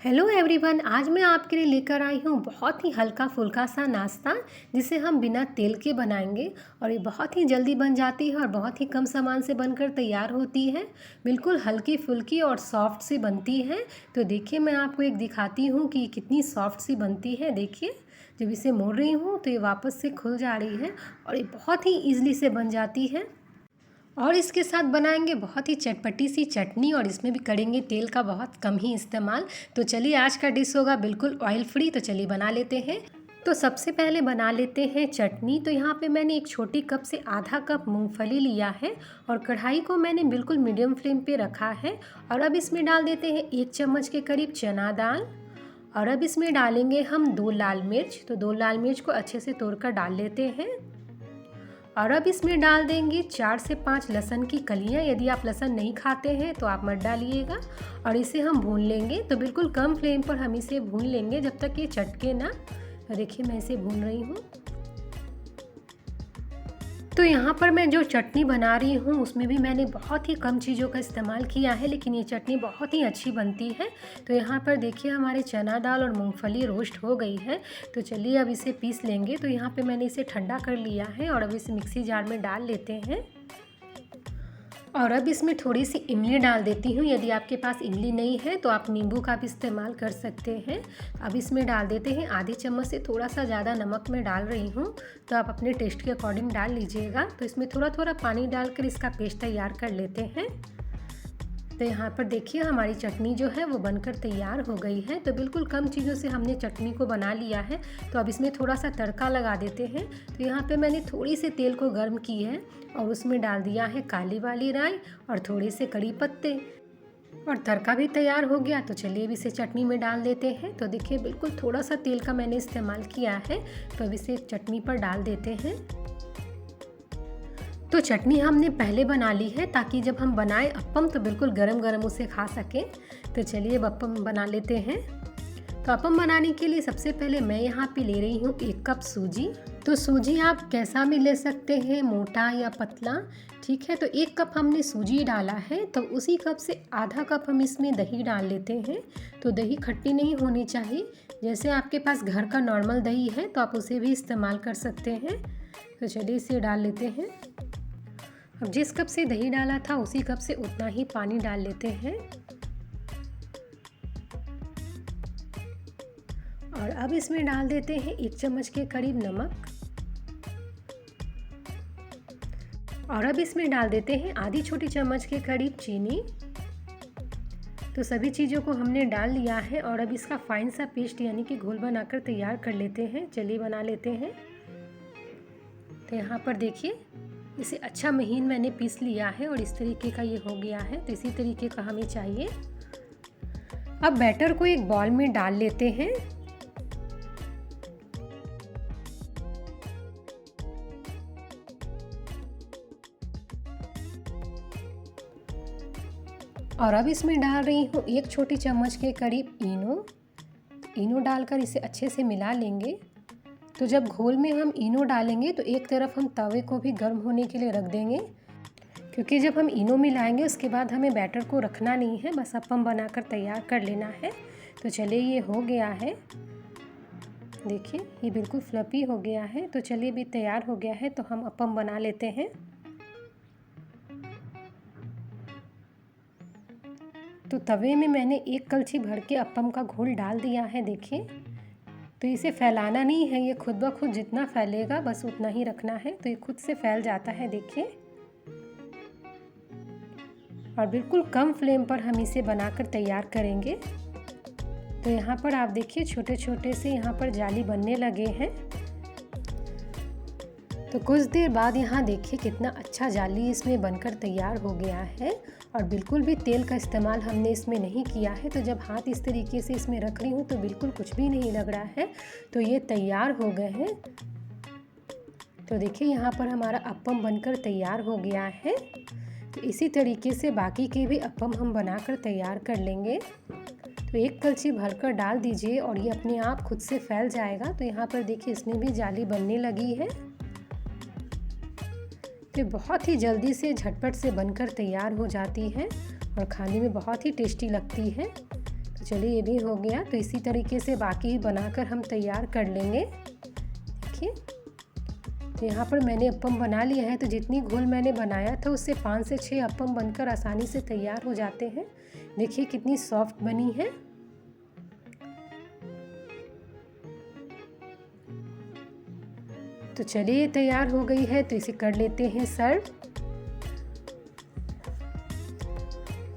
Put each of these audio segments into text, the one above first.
Hello everyone, आज मैं आपके लिए लेकर आई हूँ बहुत ही हल्का फुल्का सा नाश्ता जिसे हम बिना तेल के बनाएंगे। और ये बहुत ही जल्दी बन जाती है और बहुत ही कम सामान से बनकर तैयार होती है। बिल्कुल हल्की फुल्की और सॉफ्ट सी बनती है। तो देखिए, मैं आपको एक दिखाती हूँ कि कितनी सॉफ्ट सी बनती है। देखिए, जब इसे मोड़ रही हूँ तो ये वापस से खुल जा रही है और ये बहुत ही ईजिली से बन जाती है। और इसके साथ बनाएंगे बहुत ही चटपटी सी चटनी और इसमें भी करेंगे तेल का बहुत कम ही इस्तेमाल। तो चलिए, आज का डिश होगा बिल्कुल ऑयल फ्री। तो चलिए बना लेते हैं। तो सबसे पहले बना लेते हैं चटनी। तो यहाँ पे मैंने एक छोटी कप से आधा कप मूंगफली लिया है और कढ़ाई को मैंने बिल्कुल मीडियम फ्लेम पे रखा है। और अब इसमें डाल देते हैं 1 चम्मच के करीब चना दाल। और अब इसमें डालेंगे हम 2 लाल मिर्च। तो 2 लाल मिर्च को अच्छे से तोड़कर डाल लेते हैं। और अब इसमें डाल देंगे 4 से 5 लहसुन की कलियां। यदि आप लहसुन नहीं खाते हैं तो आप मत डालिएगा। और इसे हम भून लेंगे। तो बिल्कुल कम फ्लेम पर हम इसे भून लेंगे जब तक ये चटके ना। तो देखिए, मैं इसे भून रही हूँ। तो यहाँ पर मैं जो चटनी बना रही हूँ उसमें भी मैंने बहुत ही कम चीज़ों का इस्तेमाल किया है, लेकिन ये चटनी बहुत ही अच्छी बनती है। तो यहाँ पर देखिए, हमारे चना दाल और मूंगफली रोस्ट हो गई है। तो चलिए अब इसे पीस लेंगे। तो यहाँ पे मैंने इसे ठंडा कर लिया है और अब इसे मिक्सी जार में डाल लेते हैं। और अब इसमें थोड़ी सी इमली डाल देती हूँ। यदि आपके पास इमली नहीं है तो आप नींबू का भी इस्तेमाल कर सकते हैं। अब इसमें डाल देते हैं आधी चम्मच से थोड़ा सा ज़्यादा नमक मैं डाल रही हूँ। तो आप अपने टेस्ट के अकॉर्डिंग डाल लीजिएगा। तो इसमें थोड़ा थोड़ा पानी डालकर इसका पेस्ट तैयार कर लेते हैं। तो यहाँ पर देखिए, हमारी चटनी जो है वो बनकर तैयार हो गई है। तो बिल्कुल कम चीज़ों से हमने चटनी को बना लिया है। तो अब इसमें थोड़ा सा तड़का लगा देते हैं। तो यहाँ पे मैंने थोड़ी से तेल को गर्म की है और उसमें डाल दिया है काली वाली राई और थोड़े से कड़ी पत्ते। और तड़का भी तैयार हो गया। तो चलिए अब इसे चटनी में डाल देते हैं। तो देखिए, बिल्कुल थोड़ा सा तेल का मैंने इस्तेमाल किया है। तो अब इसे चटनी पर डाल देते हैं। तो चटनी हमने पहले बना ली है ताकि जब हम बनाएं अप्पम तो बिल्कुल गरम गरम उसे खा सकें। तो चलिए अब अप्पम बना लेते हैं। तो अप्पम बनाने के लिए सबसे पहले मैं यहाँ पे ले रही हूँ 1 कप सूजी। तो सूजी आप कैसा भी ले सकते हैं, मोटा या पतला, ठीक है। तो 1 कप हमने सूजी डाला है। तो उसी कप से आधा कप हम इसमें दही डाल लेते हैं। तो दही खट्टी नहीं होनी चाहिए। जैसे आपके पास घर का नॉर्मल दही है तो आप उसे भी इस्तेमाल कर सकते हैं। तो चलिए इसे डाल लेते हैं। अब जिस कप से दही डाला था उसी कप से उतना ही पानी डाल लेते हैं। और अब इसमें डाल देते हैं 1 चम्मच के करीब नमक। और अब इसमें डाल देते हैं आधी छोटी चम्मच के करीब चीनी। तो सभी चीज़ों को हमने डाल लिया है और अब इसका फाइन सा पेस्ट यानी कि घोल बनाकर तैयार कर लेते हैं। चलिए बना लेते हैं। तो यहाँ पर देखिए, इसे अच्छा महीन मैंने पीस लिया है और इस तरीके का ये हो गया है। तो इसी तरीके का हमें चाहिए। अब बैटर को एक बॉल में डाल लेते हैं। और अब इसमें डाल रही हूँ 1 छोटी चम्मच के करीब इनो डालकर इसे अच्छे से मिला लेंगे। तो जब घोल में हम इनो डालेंगे तो एक तरफ हम तवे को भी गर्म होने के लिए रख देंगे, क्योंकि जब हम इनो मिलाएंगे उसके बाद हमें बैटर को रखना नहीं है, बस अप्पम बनाकर तैयार कर लेना है। तो चलिए, ये हो गया है। देखिए, ये बिल्कुल फ्लफी हो गया है। तो चलिए, भी तैयार हो गया है। तो हम अप्पम बना लेते हैं। तो तवे में मैंने 1 कलछी भर के अप्पम का घोल डाल दिया है। देखिए, तो इसे फैलाना नहीं है, ये खुद ब खुद जितना फैलेगा बस उतना ही रखना है। तो ये खुद से फैल जाता है, देखिए। और बिल्कुल कम फ्लेम पर हम इसे बनाकर तैयार करेंगे। तो यहाँ पर आप देखिए, छोटे छोटे से यहाँ पर जाली बनने लगे हैं। तो कुछ देर बाद यहाँ देखिए कितना अच्छा जाली इसमें बनकर तैयार हो गया है और बिल्कुल भी तेल का इस्तेमाल हमने इसमें नहीं किया है। तो जब हाथ इस तरीके से इसमें रख रही हूँ तो बिल्कुल कुछ भी नहीं लग रहा है। तो ये तैयार हो गए हैं। तो देखिए, यहाँ पर हमारा अप्पम बनकर तैयार हो गया है। तो इसी तरीके से बाकी के भी अप्पम हम बनाकर तैयार कर लेंगे। तो 1 कलछी भरकर डाल दीजिए और ये अपने आप खुद से फैल जाएगा। तो यहाँ पर देखिए, इसमें भी जाली बनने लगी है। तो बहुत ही जल्दी से झटपट से बनकर तैयार हो जाती है और खाने में बहुत ही टेस्टी लगती है। तो चलिए ये भी हो गया। तो इसी तरीके से बाकी बनाकर हम तैयार कर लेंगे। देखिए, तो यहाँ पर मैंने अप्पम बना लिया है। तो जितनी घोल मैंने बनाया था उससे 5 से 6 अप्पम बनकर आसानी से तैयार हो जाते हैं। देखिए कितनी सॉफ्ट बनी है। तो चलिए तैयार हो गई है। तो इसे कर लेते हैं सर्व।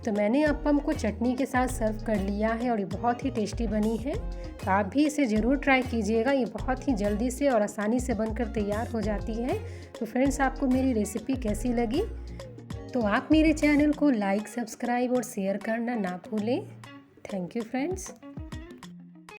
तो मैंने अप्पम को चटनी के साथ सर्व कर लिया है और ये बहुत ही टेस्टी बनी है। तो आप भी इसे ज़रूर ट्राई कीजिएगा। ये बहुत ही जल्दी से और आसानी से बनकर तैयार हो जाती है। तो फ्रेंड्स, आपको मेरी रेसिपी कैसी लगी? तो आप मेरे चैनल को लाइक, सब्सक्राइब और शेयर करना ना भूलें। Thank you friends.